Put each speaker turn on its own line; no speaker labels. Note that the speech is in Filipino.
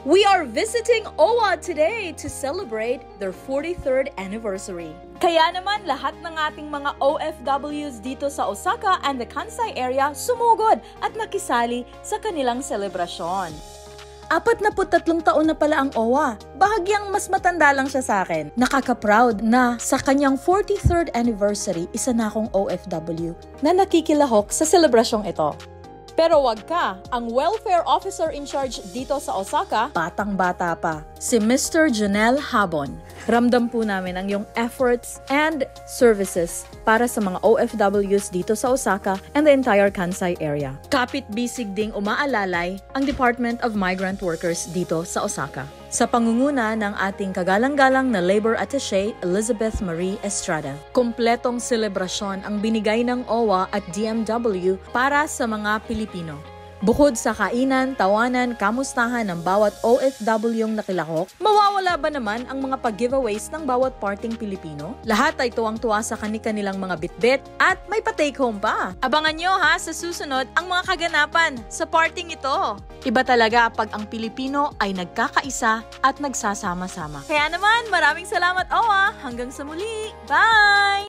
We are visiting OWA today to celebrate their 43rd anniversary. Kaya naman lahat ng ating mga OFWs dito sa Osaka and the Kansai area sumugod at nakisali sa kanilang selebrasyon. 43 taon na pala ang OWA. Bahagyang mas matanda lang siya sa akin. Nakaka-proud na sa kanyang 43rd anniversary, isa na akong OFW na nakikilahok sa selebrasyong ito. Pero wag ka, ang welfare officer in charge dito sa Osaka, batang-bata pa, si Mr. Janelle Habon. Ramdam po namin ang iyong efforts and services para sa mga OFWs dito sa Osaka and the entire Kansai area. Kapit-bisig ding umaalalay ang Department of Migrant Workers dito sa Osaka. Sa pangunguna ng ating kagalang-galang na Labor Attaché, Elizabeth Marie Estrada. Kompletong selebrasyon ang binigay ng OWA at DMW para sa mga Pilipino. Bukod sa kainan, tawanan, kamustahan ng bawat OFW-yung nakilahok, mawawala ba naman ang mga pag-giveaways ng bawat parting Pilipino? Lahat ay tuwang-tuwa sa kanilang mga bitbit at may pa-take home pa. Abangan nyo ha sa susunod ang mga kaganapan sa parting ito. Iba talaga pag ang Pilipino ay nagkakaisa at nagsasama-sama. Kaya naman, maraming salamat OWA! Hanggang sa muli! Bye!